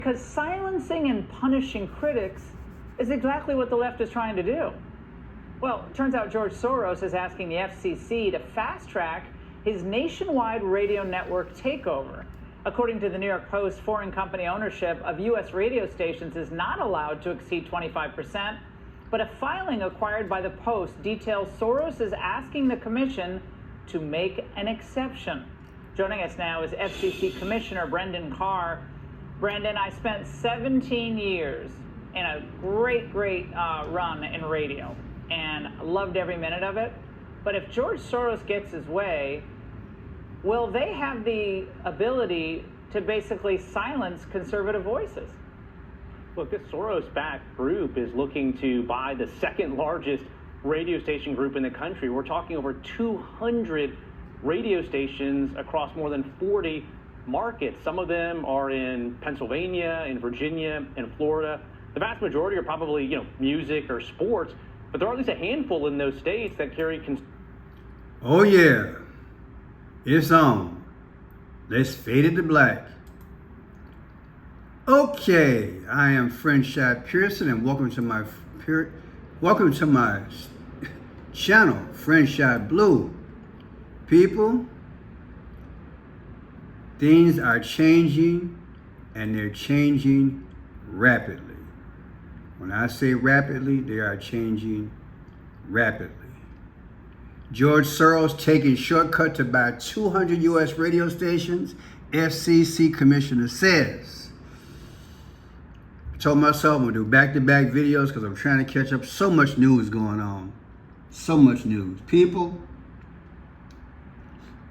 Because silencing and punishing critics is exactly what the left is trying to do. Well, it turns out George Soros is asking the FCC to fast-track his nationwide radio network takeover. According to the New York Post, foreign company ownership of U.S. radio stations is not allowed to exceed 25%, but a filing acquired by the Post details Soros is asking the commission to make an exception. Joining us now is FCC Commissioner Brendan Carr. Brendan, I spent 17 years in a great run in radio and loved every minute of it. But if George Soros gets his way, will they have the ability to basically silence conservative voices? Look, this Soros-backed group is looking to buy the second largest radio station group in the country. We're talking over 200 radio stations across more than 40 markets. Some of them are in Pennsylvania, in Virginia, in Florida. The vast majority are probably, music or sports, but there are at least a handful in those states that carry. Oh yeah, it's on. Let's fade it to black. Okay, I am Friendship Pearson, and welcome to my channel, Friendship Blue. People, things are changing, and they're changing rapidly. When I say rapidly, they are changing rapidly. George Soros taking shortcut to buy 200 U.S. radio stations, FCC commissioner says. I told myself I'm going to do back-to-back videos because I'm trying to catch up. So much news going on. So much news. People,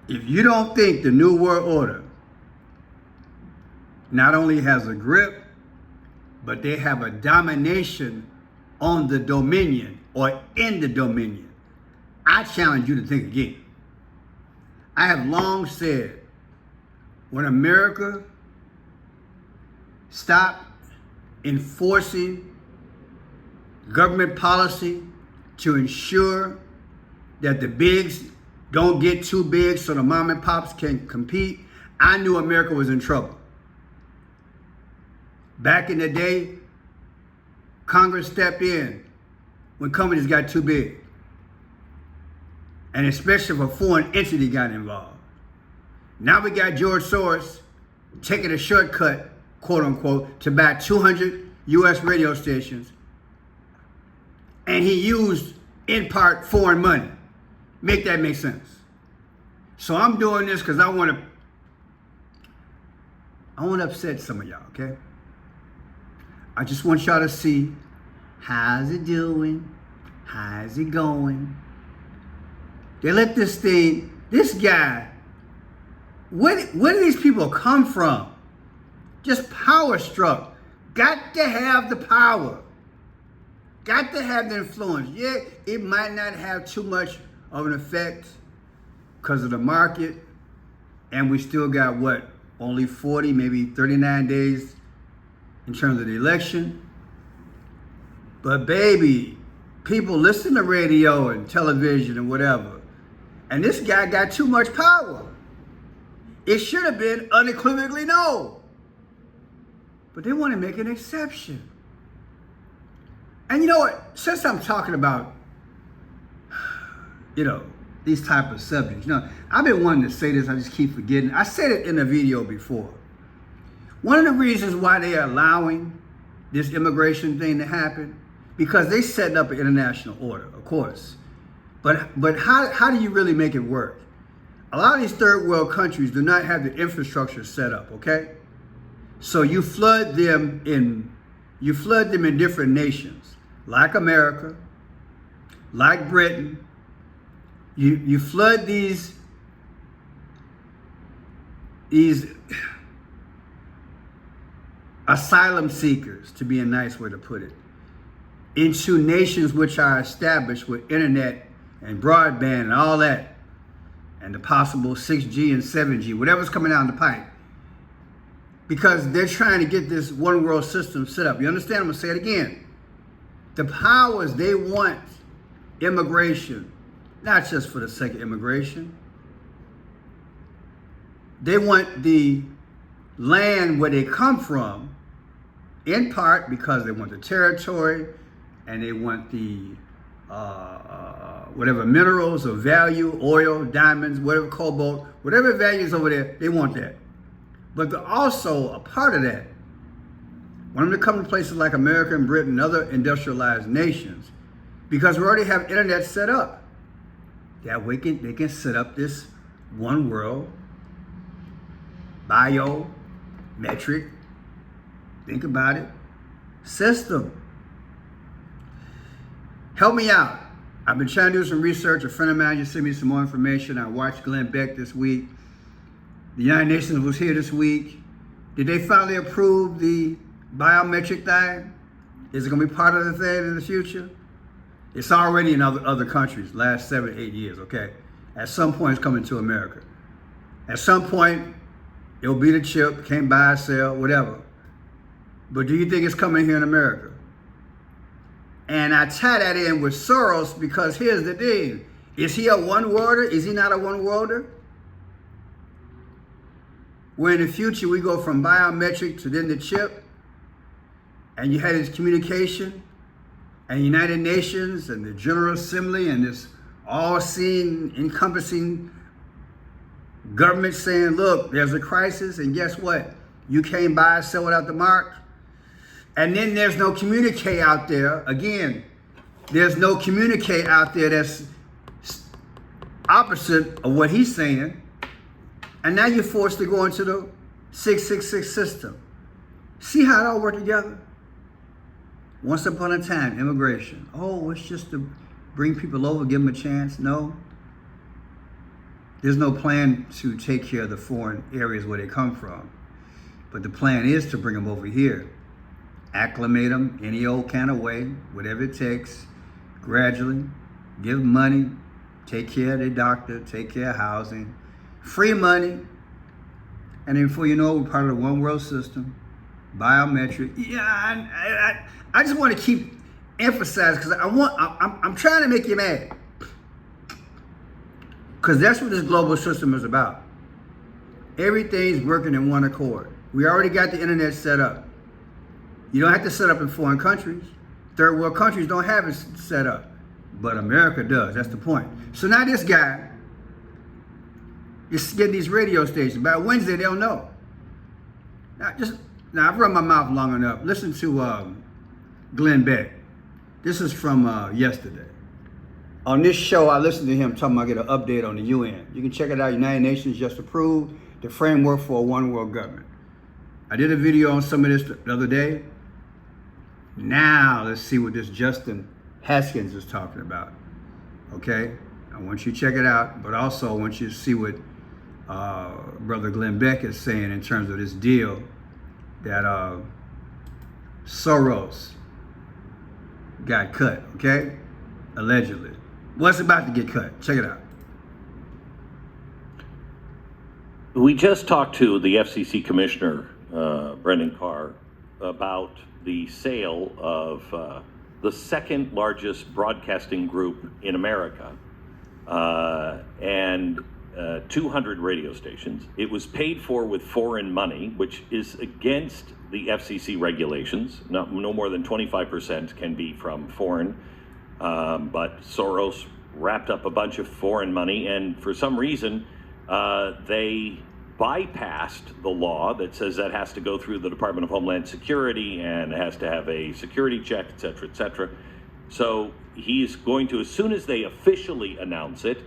if you don't think the New World Order not only has a grip, but they have a domination on the dominion or in the dominion, I challenge you to think again. I have long said, when America stopped enforcing government policy to ensure that the bigs don't get too big so the mom and pops can compete, I knew America was in trouble. Back in the day, Congress stepped in when companies got too big. And especially if a foreign entity got involved. Now we got George Soros taking a shortcut, quote unquote, to buy 200 U.S. radio stations. And he used, in part, foreign money. Make that make sense. So I'm doing this because I want to upset some of y'all, okay? I just want y'all to see, how's it doing? How's it going? They let this guy, where do these people come from? Just power struck. Got to have the power. Got to have the influence. Yeah, it might not have too much of an effect because of the market. And we still got only 40, maybe 39 days in terms of the election. But baby, people listen to radio and television and whatever. And this guy got too much power. It should have been unequivocally no. But they want to make an exception. And you know what? Since I'm talking about, these type of subjects, I've been wanting to say this, I just keep forgetting. I said it in a video before. One of the reasons why they are allowing this immigration thing to happen, because they setting up an international order, of course. But how do you really make it work? A lot of these third world countries do not have the infrastructure set up, okay? So you flood them in different nations, like America, like Britain. You flood these asylum seekers, to be a nice way to put it, into nations which are established with internet and broadband and all that, and the possible 6G and 7G, whatever's coming down the pipe. Because they're trying to get this one world system set up. You understand? I'm gonna say it again. The powers, they want immigration, not just for the sake of immigration. They want the land where they come from in part because they want the territory and they want the whatever minerals of value, oil, diamonds, whatever, cobalt, whatever value is over there, they want that. But they're also a part of that. Want them to come to places like America and Britain and other industrialized nations, because we already have internet set up. That way they can set up this one world, biometric, think about it, system. Help me out. I've been trying to do some research. A friend of mine just sent me some more information. I watched Glenn Beck this week. The United Nations was here this week. Did they finally approve the biometric thing? Is it going to be part of the thing in the future? It's already in other countries, last 7, 8 years, okay? At some point, it's coming to America. At some point, it'll be the chip, can't buy or sell, whatever. But do you think it's coming here in America? And I tie that in with Soros because here's the thing. Is he a one-worlder? Is he not a one-worlder? Where in the future we go from biometric to then the chip, and you had this communication, and United Nations and the General Assembly and this all-seeing, encompassing government saying, look, there's a crisis, and guess what? You can't buy or sell without the mark. And then there's no communique out there. Again, there's no communique out there that's opposite of what he's saying. And now you're forced to go into the 666 system. See how it all worked together? Once upon a time, immigration. Oh, it's just to bring people over, give them a chance. No. There's no plan to take care of the foreign areas where they come from. But the plan is to bring them over here. Acclimate them any old kind of way, whatever it takes, gradually, give them money, take care of their doctor, take care of housing, free money, and then before you know it, we're part of the one world system, biometric. Yeah, I just want to keep emphasizing because I'm trying to make you mad, because that's what this global system is about. Everything's working in one accord. We already got the internet set up. You don't have to set up in foreign countries. Third world countries don't have it set up. But America does. That's the point. So now this guy is getting these radio stations. By Wednesday, they'll know. Now I've run my mouth long enough. Listen to Glenn Beck. This is from yesterday. On this show, I listened to him talking about get an update on the UN. You can check it out. United Nations just approved the framework for a one world government. I did a video on some of this the other day. Now let's see what this Justin Haskins is talking about. Okay, I want you to check it out, but also I want you to see what Brother Glenn Beck is saying in terms of this deal that Soros got cut. Okay, allegedly. What's about to get cut? Check it out. We just talked to the FCC Commissioner, Brendan Carr, about the sale of the second largest broadcasting group in America and 200 radio stations. It was paid for with foreign money, which is against the FCC regulations. No more than 25% can be from foreign, but Soros wrapped up a bunch of foreign money, and for some reason they bypassed the law that says that has to go through the Department of Homeland Security and has to have a security check, et cetera, et cetera. So he's going to, as soon as they officially announce it,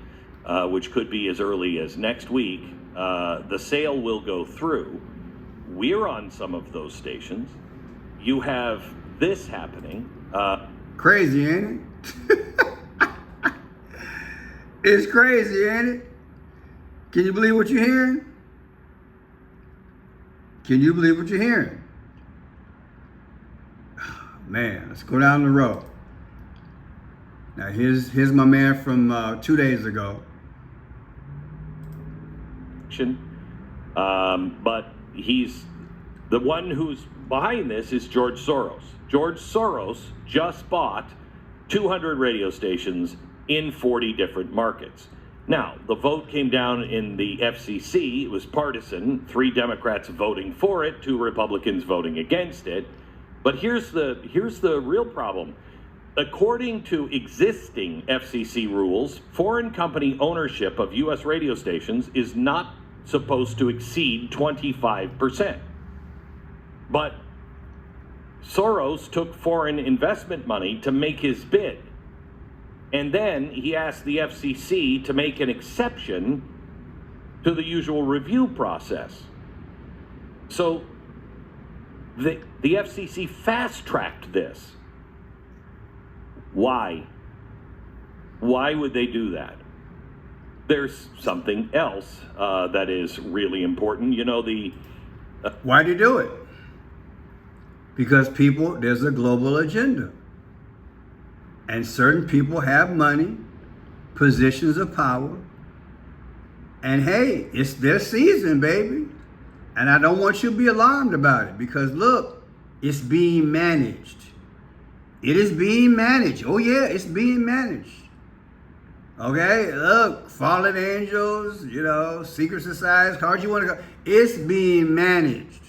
which could be as early as next week, the sale will go through. We're on some of those stations. You have this happening. Crazy, ain't it? It's crazy, ain't it? Can you believe what you're hearing? Can you believe what you're hearing? Man, let's go down the road. Now here's my man from 2 days ago. But he's the one who's behind this is George Soros. George Soros just bought 200 radio stations in 40 different markets. Now, the vote came down in the FCC. It was partisan, 3 Democrats voting for it, 2 Republicans voting against it. But here's the real problem. According to existing FCC rules, foreign company ownership of U.S. radio stations is not supposed to exceed 25%. But Soros took foreign investment money to make his bid. And then he asked the FCC to make an exception to the usual review process. So the FCC fast-tracked this. Why? Why would they do that? There's something else that is really important. You know, Why do you do it? Because there's a global agenda. And certain people have money, positions of power. And hey, it's their season, baby. And I don't want you to be alarmed about it because look, it's being managed. It is being managed. Oh yeah, it's being managed. Okay, look, fallen angels, secret societies, however you want to go. It's being managed.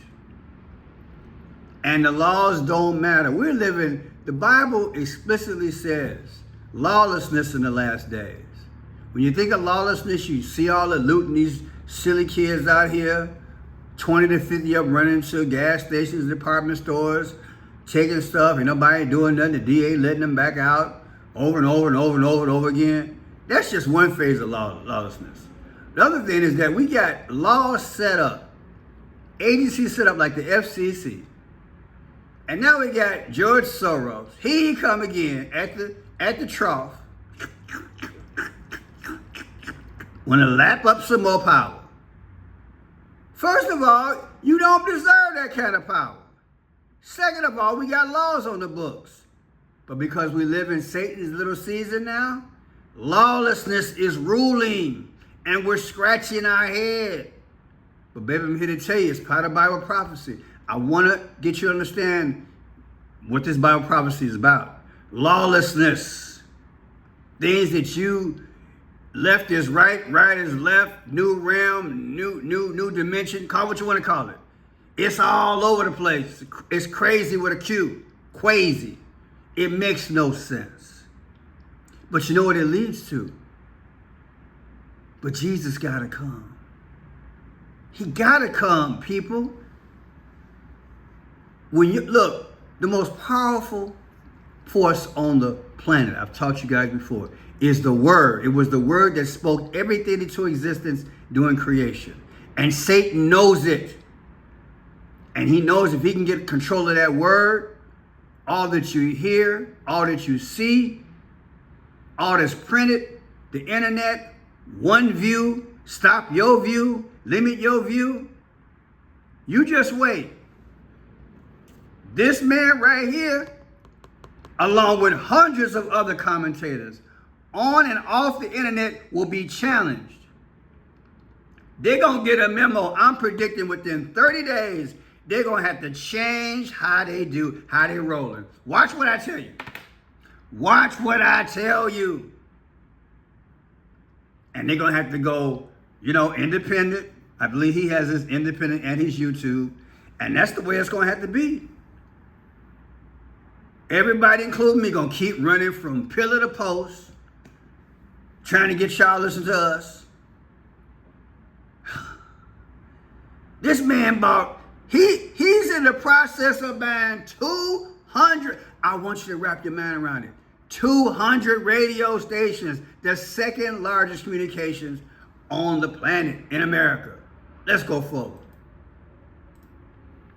And the laws don't matter. The Bible explicitly says lawlessness in the last days. When you think of lawlessness, you see all the looting, these silly kids out here, 20 to 50 of them running to gas stations, department stores, taking stuff, and nobody doing nothing. The DA letting them back out over and over and over and over and over again. That's just one phase of lawlessness. The other thing is that we got laws set up, agencies set up like the FCC. And now we got George Soros. He come again at the trough. Want to lap up some more power. First of all, you don't deserve that kind of power. Second of all, we got laws on the books. But because we live in Satan's little season now, lawlessness is ruling and we're scratching our head. But baby, I'm here to tell you, it's part of Bible prophecy. I want to get you to understand what this Bible prophecy is about. Lawlessness. Things that you left is right, right is left, new realm, new dimension, call it what you want to call it. It's all over the place. It's crazy with a Q. Crazy. It makes no sense. But you know what it leads to? But Jesus got to come. He got to come, people. When you look, the most powerful force on the planet, I've taught you guys before, is the Word. It was the Word that spoke everything into existence during creation. And Satan knows it. And he knows if he can get control of that Word, all that you hear, all that you see, all that's printed, the internet, one view, stop your view, limit your view, you just wait. This man right here, along with hundreds of other commentators on and off the internet, will be challenged. They're going to get a memo. I'm predicting within 30 days, they're going to have to change how they rolling. Watch what I tell you. Watch what I tell you. And they're going to have to go, independent. I believe he has his independent and his YouTube. And that's the way it's going to have to be. Everybody, including me, going to keep running from pillar to post, trying to get y'all to listen to us. This man bought, he's in the process of buying 200, I want you to wrap your mind around it, 200 radio stations, the second largest communications on the planet in America. Let's go forward.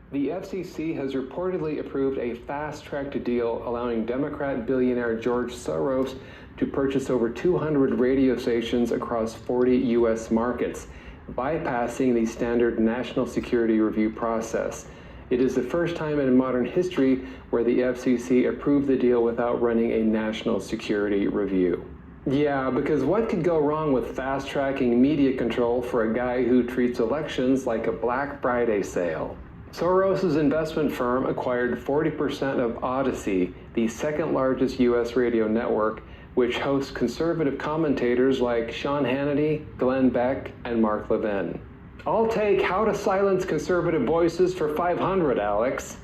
The FCC has reportedly approved a fast-tracked deal allowing Democrat billionaire George Soros to purchase over 200 radio stations across 40 U.S. markets, bypassing the standard national security review process. It is the first time in modern history where the FCC approved the deal without running a national security review. Yeah, because what could go wrong with fast-tracking media control for a guy who treats elections like a Black Friday sale? Soros' investment firm acquired 40% of Odyssey, the second largest U.S. radio network, which hosts conservative commentators like Sean Hannity, Glenn Beck, and Mark Levin. I'll take How to Silence Conservative Voices for $500, Alex.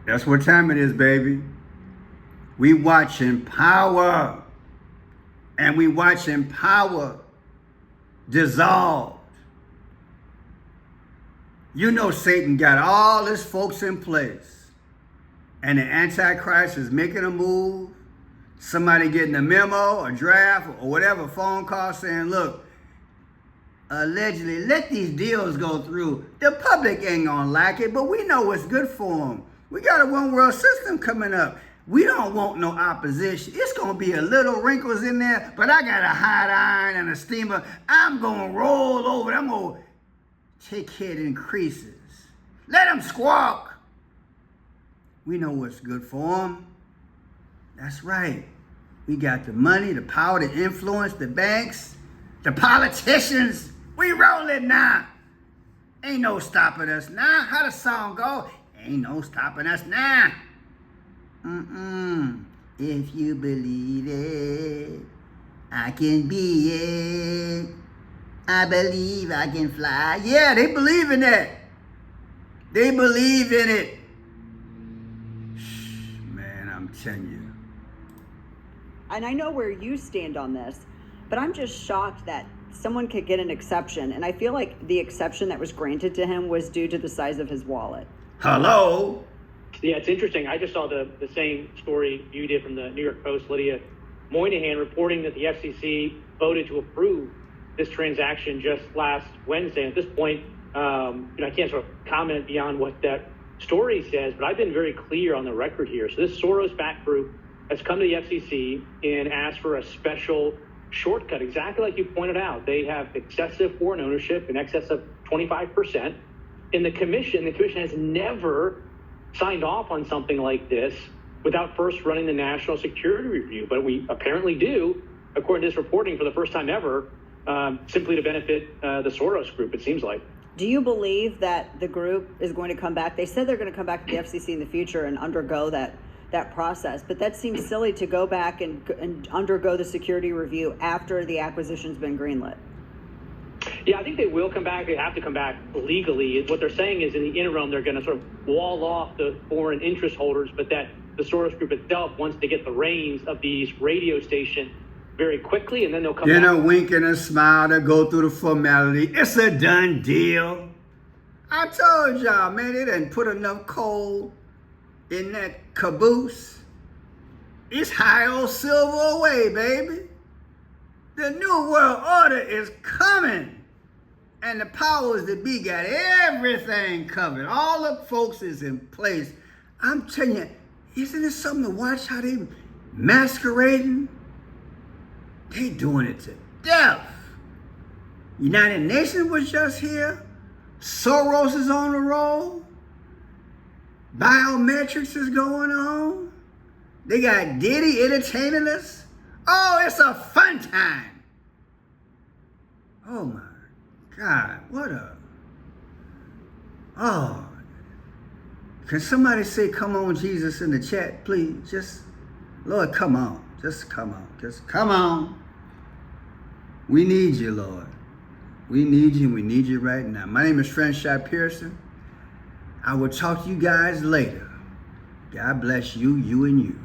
That's what time it is, baby. We watching power. And we watching power dissolve. You know Satan got all his folks in place. And the Antichrist is making a move. Somebody getting a memo, a draft, or whatever, phone call saying, look, allegedly, let these deals go through. The public ain't gonna like it, but we know what's good for them. We got a one world system coming up. We don't want no opposition. It's gonna be a little wrinkles in there, but I got a hot iron and a steamer. I'm gonna roll over. I'm gonna take care of the increases. Let them squawk. We know what's good for them. That's right. We got the money, the power, the influence, the banks, the politicians. We rolling now. Ain't no stopping us now. How the song go? Ain't no stopping us now. If you believe it, I can be it. I believe I can fly. Yeah, they believe in that. They believe in it. Man, I'm telling you. And I know where you stand on this, but I'm just shocked that someone could get an exception. And I feel like the exception that was granted to him was due to the size of his wallet. Hello? Yeah, it's interesting. I just saw the same story you did from the New York Post, Lydia Moynihan, reporting that the FCC voted to approve this transaction just last Wednesday. At this point, I can't sort of comment beyond what that story says, but I've been very clear on the record here. So this Soros-backed group has come to the FCC and asked for a special shortcut, exactly like you pointed out. They have excessive foreign ownership in excess of 25%. And the commission has never signed off on something like this without first running the national security review. But we apparently do, according to this reporting, for the first time ever, simply to benefit the Soros group, it seems like. Do you believe that the group is going to come back? They said they're going to come back to the FCC in the future and undergo that process, but that seems silly to go back and undergo the security review after the acquisition's been greenlit. Yeah, I think they will come back. They have to come back legally. What they're saying is in the interim, they're going to sort of wall off the foreign interest holders, but that the Soros group itself wants to get the reins of these radio stations very quickly, and then they'll come back. Then a wink and a smile to go through the formality. It's a done deal. I told y'all, man, they didn't put enough coal in that caboose. It's high old silver away, baby. The new world order is coming. And the powers that be got everything covered. All the folks is in place. I'm telling you, isn't it something to watch how they masquerading? They doing it to death. United Nations was just here. Soros is on the roll. Biometrics is going on. They got Diddy entertaining us. Oh, it's a fun time. Oh my God, what a... Oh. Can somebody say, come on, Jesus, in the chat, please? Just, Lord, come on. Just come on. Just come on. We need you, Lord. We need you. We need you right now. My name is Franchise Pearson. I will talk to you guys later. God bless you, you and you.